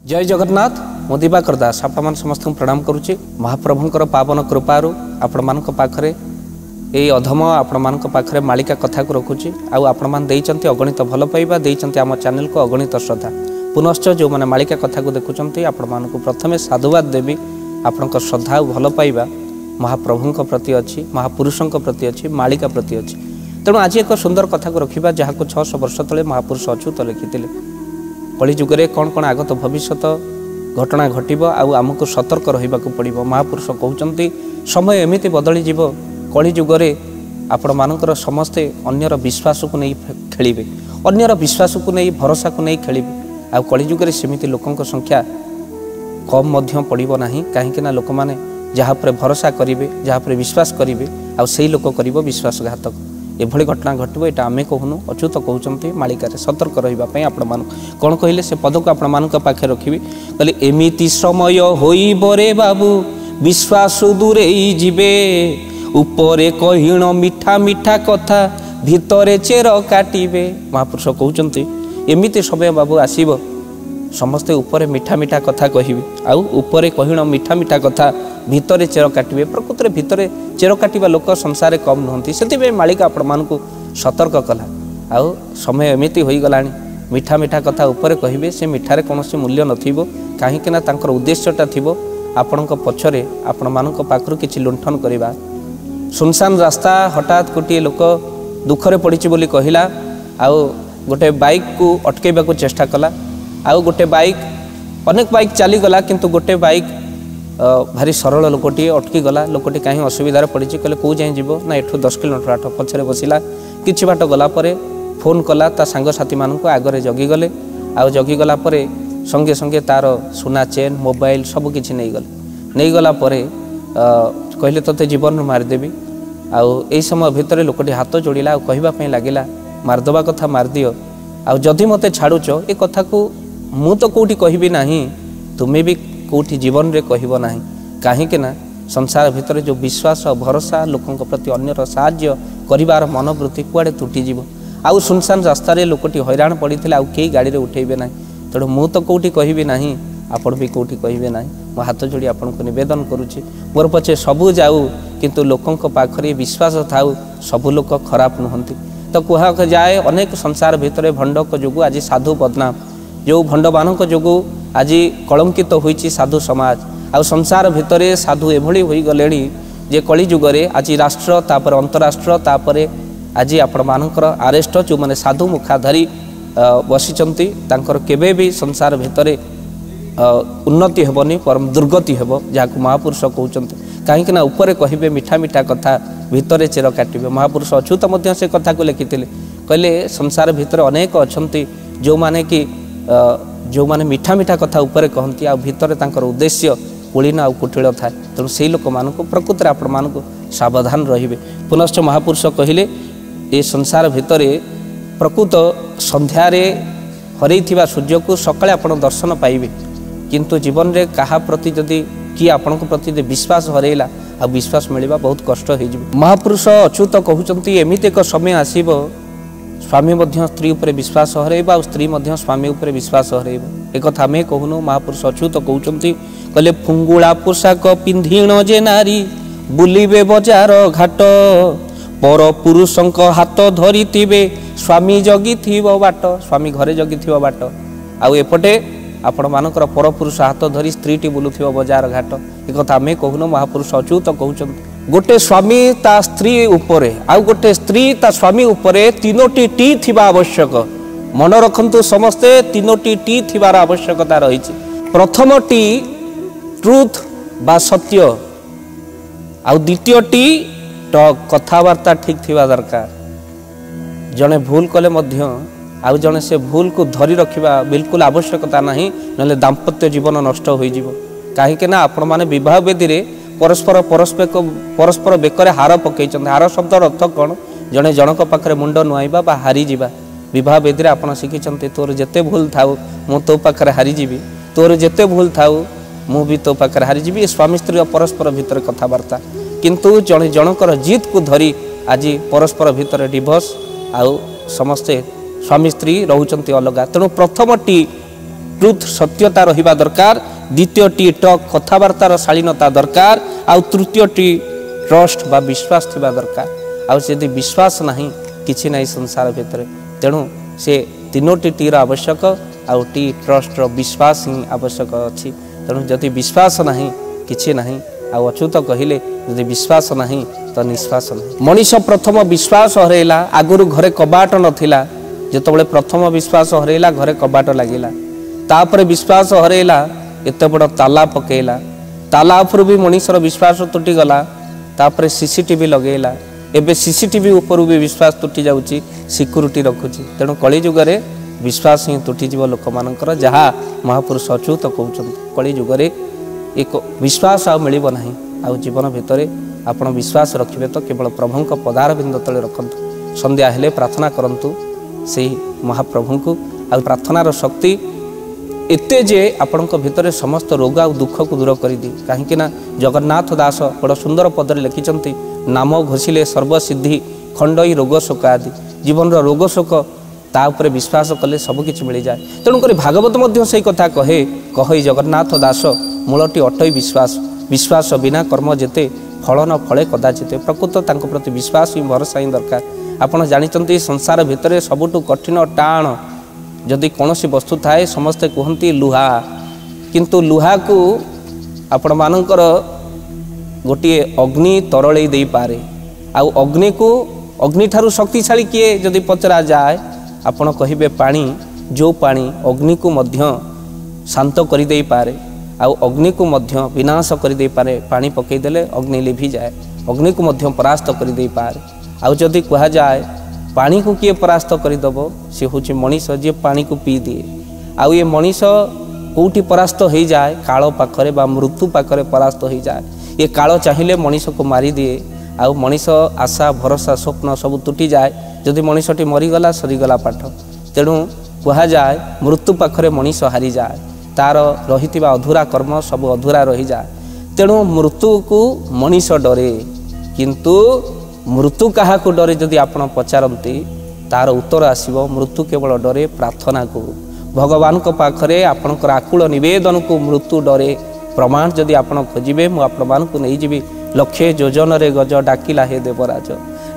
जय जगन्नाथ मु दिवाकर दास आपण समस्त प्रणाम करुच्ची। महाप्रभुंकर पावन कृपारू आपण मान पाखरे यही अधम आपण मान पाखरे मालिका कथा को रखुची। आपण मान देइचंती अगणित भल पाइबा देइचंती आम चैनल को अगणित श्रद्धा। पुनश्च जो मैंने मालिका कथा को देखुंती आपण मान प्रथमे साधुवाद देवी। आपण श्रद्धा भल पाइबा महाप्रभुंक प्रति अच्छी, महापुरुषों प्रति अच्छी, मालिका प्रति अच्छी। तेणु आज एक सुंदर कथा को रखा जहाँ को 600 वर्ष तले महापुरुष अच्युत लिखिते। कली जुगे कौन कौन आगत भविष्यत घटना घटब आमको सतर्क रहा पड़ो। महापुरुष कहते समय एमती बदली जीव कली जुगे आपण मानकर समस्ते अन्यर विश्वास को नहीं खेलिबे, अन्यर विश्वास को नहीं भरोसा को नहीं खेलिबे। आ कली जुगे सेमिति लोकों संख्या कम मध्य पड़ो ना, कहीं लोक मैंने जहाँ पर भरोसा करेंगे, जहाँ पर विश्वास करेंगे आ से लोक कर विश्वासघातक। एभली घटना घटब यहाँ आमे कहूनु, अच्युत कहते मालिकार सतर्क रही आपण मान कौन कहले से पद को आपण मान पाखे रखी। कहले एमिति समय होइब रे बाबू विश्वास दूरे जीवे, उपरे कहिण मिठा मिठा कथा भितरे चेर काटिबे। महापुरुष कहते एमिति समय बाबू आसीब समस्ते उपरे मिठा मिठा कथा कहिबे आउ उपरे कहिण मिठा मिठा कथा भितरे चेर काटिबे। प्रकृत में भितरे चेर काटिबा लोक संसार कम नुहंती, से मालिका आपण मानकु सतर्क कला। आउ समय एमिति होई गलानी मिठा मिठा कथा उपरे कहिबे, से मिठारे कोनोसी मूल्य नथिबो, काहेकि ना तांकर उद्देश्यटा थिबो आपणक पछरे आपण मानक पाखरु किछि लुंठन करिबा। सुनसान रास्ता हठात गोटे लोक दुखरे पड़िछि बोली कहिला, आउ गोटे बाइक को अटकेबा को चेष्टा कला। आउ गोटे बाइक अनेक बाइक चली गला, किंतु गोटे बाइक भारी सरल लोकटी अटकी गला। लोकटी कहीं असुविधार पड़ी, कहले कौ जाए जीव ना एठू 10 किलोमीटर आठ पछरे बसिला। किछि बाट गला परे फोन कला ता सांग साथी मानक आगरे जगिगले। आउ जगिगला परे संगे संगे तार सुना चेन मोबाइल सब किछि नहीं गला परे कहले तते जीवन मारिदेवी। आउ एई समय भितर लोकटी हाथ जोड़िला और कहबा पई लागिला मारदबा कथा मारदियो। आउ जदि मते छाड़ुच ए कथा को मु तो कोठी कहबी नाही, तुमे भी कोठी जीवन रे कहब नाही। काहेकि ना संसार भितर जो विश्वास भरोसा लोकों प्रति अन्यर साहाय्य करिवार मनोवृत्ति कुआडे तुटी जीव। आउ सुनसान रास्ता रे लोकटी हैरान पड़ीथिले, आउ केही गाड़ी रे उठेबे नाही। तेणु मु तो कोठी कहबी नाही, आपण भी कोठी कहबे नाही। मो हाथ जोड़ी आपण को निवेदन करूची, मोर पछे सबु जाऊ किंतु लोकों पाखरे विश्वास थाऊ। सबु लोक खराब नुहंती। तो कुहा जाए अनेक संसार भितर भंडक जोगु आज साधु बदनाम, जो भंडमानक जोगु आज कलंकित होईची साधु समाज। आ संसार भितर साधु एभली होई गलेनी जे कली जुगरे आज राष्ट्र तापर अंतराष्ट्र तापर आज आपण मानकर आरेस्ट जो माने साधु मुखाधारी बसिचंती तांकर केबे भी संसार भितर उन्नति हेबनी परम दुर्गति हेब, जहाँ महापुरुष कहते। कहीं ना ऊपर कहिबे मिठा मिठा कथा भितरे चेर काटिबे। महापुरुष अच्युत मध्य से कथा को लिखिथिले, कहले संसार भितर अनेक अछंती जो माने कि जो माने मिठा मिठा कथा ऊपर कहती आ भितर तांकर उद्देश्य कुलीन आ कुटिल थाए। तेणु से लोक मान प्रकृत आपण मान सावधान रहिबे। पुनश्च महापुरुष कहले ए संसार भितर प्रकृत संध्यारे हरैथिबा सूर्य को सकाळे आपण दर्शन पाइबे, किंतु जीवन रे कहा प्रति जदि कि आपण प्रति विश्वास हरैला आ विश्वास मिलवा बहुत कष्ट हो। महापुरुष अच्युत कहते एमिति एक समय आसीब स्वामी मध्य स्त्री उपरे विश्वास हरैबा और स्त्री मध्य स्वामी उपरे विश्वास हरैबा। एक कथा आमे कहूनु, महापुरुष अच्युत कहते कहले फुंगुला पोशाक पिंधिण जे नारी बुलिबे बजार घाट, पर पुरुषंक हाथ धरिथिबे स्वामी जगिथिबो बाट। स्वामी घरे जगिथिबो बाट आउ एपटे आपण मानकर पर पुरुष हाथ धरी स्त्रीटी बुलुथिबो बजार घाट। एक कथा आमे कहूनु, महापुरुष अच्युत कहते गोटे स्वामी ता स्त्री उपरे आउ गोटे स्त्री ता स्वामी उपरे तीनोटी टी थिबा आवश्यक। मन रखंतु समस्ते तीनोटी टी थिबार आवश्यकता रही। प्रथम टी ट्रुथ बा सत्य, आउ द्वितीय टी टक कथावार्ता ठीक थिबा दरकार। जने भूल कले मध्य आउ जने से भूल को धरी रखिबा बिल्कुल आवश्यकता नहीं, नले दाम्पत्य जीवन नष्ट होई जीवो। काहेकि ना आपण माने विवाह वेदी रे परस्पर बेकरे हार पकई। हार शब्द अर्थ कौन? जड़े जनक पाखे मुंड नुआइबा बा हारी जावा। विवाह वेदी रे आपण शिखिचंती तोर जेते भूल थाउ मु तो पाखे हारीजी, तोर जेते भूल थाउ मु भी तो पाखे हारीजी। स्वामी स्त्री परस्पर भितर कथबार्ता, किंतु जड़े जनकर जीत को धरी आज परस्पर भितर डिवोर्स आउ समस्ते स्वामी स्त्री रोचंती अलगा। तेणु प्रथम टी ट्रुथ सत्यता रहिबा दरकार द्वितीयटी टक कथबार्तार शालीनता दरकार आउ तृतीयटी ट्रस्ट बा विश्वास थिबा दरकार आउ यदि विश्वास नहीं किछि नहीं संसार भितर तेणु से तीनोटी टी आवश्यक आउ टी ट्रस्ट विश्वास ही आवश्यक अच्छी तेणु जदि विश्वास नहीं किछि नहीं आउ अच्युत कहले यदि विश्वास नहीं तो निश्वास नहीं मनीष प्रथम विश्वास हरैला आगुरु घरे कबाट नथिला जेतबळे प्रथम विश्वास हरैला घरे कबाट लागिला तापर विश्वास हरैला एते बड़ ताला पकेला ताला उपर भी मनीषर विश्वास तुटी गला तापर सीसीटीवी लगेला एबे सीसीटीवी ऊपर भी विश्वास तुटी जाउची सिक्यूरिटी रखुची तेणु कली जुगरे विश्वास ही तुटी जीव लोक मानकर जहाँ महापुरुष अच्युत कहउछन कली जुगरे एक विश्वास आ मिलिबो नाही आ जीवन भितर आपण विश्वास रखिबे तो केवल प्रभुंक पदार बिंद तले रखंतु संध्या हेले प्रार्थना करंतु से महाप्रभु को आ प्रार्थनार शक्ति एते जे आपणक भितर समस्त रोग आ दुख को दूर कर दी कहीं जगन्नाथ दास बड़ सुंदर पदरे लिखिंट नाम घोषिले सर्वसिद्धि खंडई रोग शोक आदि जीवन रोग शोक ता उपरे विश्वास कले सबकि मिल जाए तेणुक भागवत से कथा कहे कहे जगन्नाथ दास मूलटी अटई विश्वास विश्वास बिना कर्म जेते फल न फले कदाचित प्रकृत तांको प्रति विश्वास ही भरोसा ही दरकार आपड़ जानते संसार भितर सबुठु कठिन टाण जदि कौन वस्तु थाए समस्ते कहती लुहा किंतु लुहा को आपण मानकर गोटे अग्नि तरले दे पारे आउ अग्नि को अग्नि ठारू शक्तिशाली किए जदि पचरा जाए आपण कहिबे पानी जो पानी अग्नि को मध्य शांत कर दे पारे आउ अग्नि को मध्य विनाश कर दे पारे पानी पकईदेले अग्नि लिभि जाए अग्नि को मध्य परास्त कर दे पारे आउ जदि कहा जाए पानी को किए परास्त करदेव सी हूँ मनीष जी पानी को पी दिए आउ ये मनीष कौटी परास्त हो जाए काल पाखरे बा मृत्यु पाखरे परास्त हो जाए ये काल चाहिए मनीष को मारी दिए आउ मनीष आशा भरोसा स्वप्न सब तुटी जाए जदि मनीषटी मरीगला सरीगला पाठ तेणु कह जाए मृत्यु पाखरे मनीष हारी जाए तार रही अधूरा कर्म सब अधूरा रही जाए तेणु मृत्यु को मनीष डरे किंतु मृत्यु क्या डरे जदि आपण पचारती तार उत्तर आसव मृत्यु केवल डरे प्रार्थना को भगवान को पाखरे आपणकर आकुल निवेदन को मृत्यु डरे प्रमाण जदि आपण खोजे मुझे नहीं जीवी लक्षे योजन रे गज डाकिला हे देवराज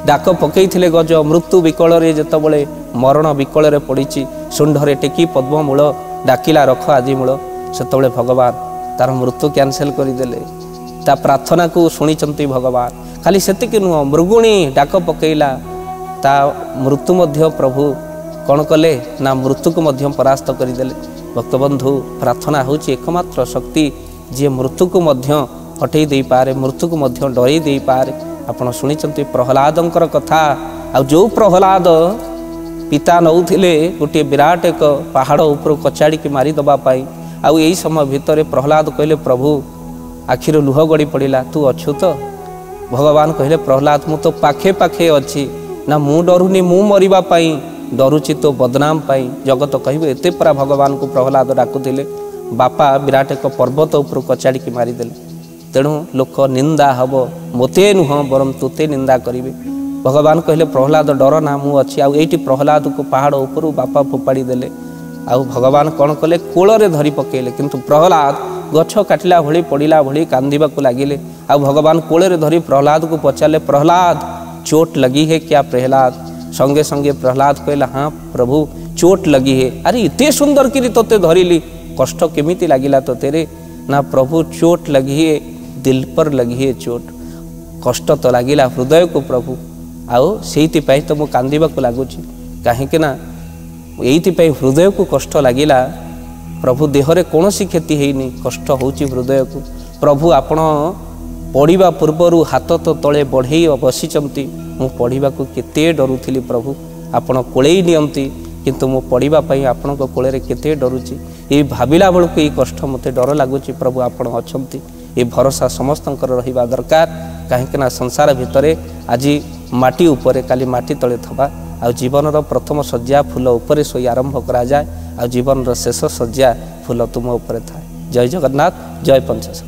डाक पकईले गज मृत्यु विकल जितेबले मरण विकल पड़ी शुंढरे टेकी पद्ममूल डाकिला रख आदि मूल से भगवान तार मृत्यु कैंसल करदे ता प्रार्थना को शुणी भगवान खाली सेतिक नुह मृगुणी डाक पकईला ता मृत्यु मध्य प्रभु कौन कले ना मृत्यु को मध्य परास्त करदे भक्तबंधु प्रार्थना हूँ एकमात्र शक्ति जी मृत्यु को मध्य हटई दे पारे मृत्यु को मध्य डरई दे पारे आपण शुणी प्रहलादंकर कथा आ जो प्रहलाद पिता नौथिले गोटे विराट एक पहाड़ उपर कचाड़ी की मारी दबापाई आउ यही समय भितर प्रहलाद कहले प्रभु आखिर लुह गड़ी पड़ा तू अच्छु तो भगवान कहले प्रहलाद मु तो पाखे पाखे अच्छी ना मु डरुनी मु मरवाई डरुची तो बदनाम पाई जगत कह एत परा भगवान को प्रहलाद डाकुले बापा विराट एक पर्वत उपर कचाड़ी की मारिदेले तेणु लोक निंदा हम मते नुह बरम तुते निंदा करेंगे भगवान कहले प्रहलाद डर ना मु अच्छी आउ ये प्रहलाद को पहाड़ उपर बापा फोपाड़ी देले आउ भगवान कौन कले कोल धरी पकेले किंतु प्रहलाद गछ काटिला भली पड़ा भली कांदिबा को लगिले आ भगवान कोले धरी प्रहलाद को पचारे प्रहलाद चोट लगी है क्या प्रहलाद संगे संगे प्रहलाद कहला हाँ प्रभु चोट लगी है अरे इतने सुंदर कि तोते धरिली कष्ट केमिति लगिला तो तेरे ना प्रभु चोट लगी है दिल पर लगी है चोट कष्ट तो लगिला हृदय को प्रभु आउ से तो मु कांदिबा को लगुच कहीं ये हृदय को कष्ट लगिला प्रभु देहरे कौन सी क्षति है कष्ट होची हृदय को प्रभु आपण पढ़ा पूर्वर हाथ तो तले बढ़े बसीचंती मु पढ़ा को केते डरुथिली प्रभु आपण कोड़े नियंती किंतु मु पढ़ाई आपण कोले केते डरुची ये भाविला बेलू ये कष्ट मत डर लगुच प्रभु आपण अच्छी ये भरोसा समस्त रहिबा दरकार कहीं संसार भितर आज माटी उपरे काली माटी तले थबा आ जीवन प्रथम शज्या फूल उपरे सोई आरंभ करा जाए आ जीवन शेष शज्या फूल तुम उपरे थाए। जय जगन्नाथ जय पंचश।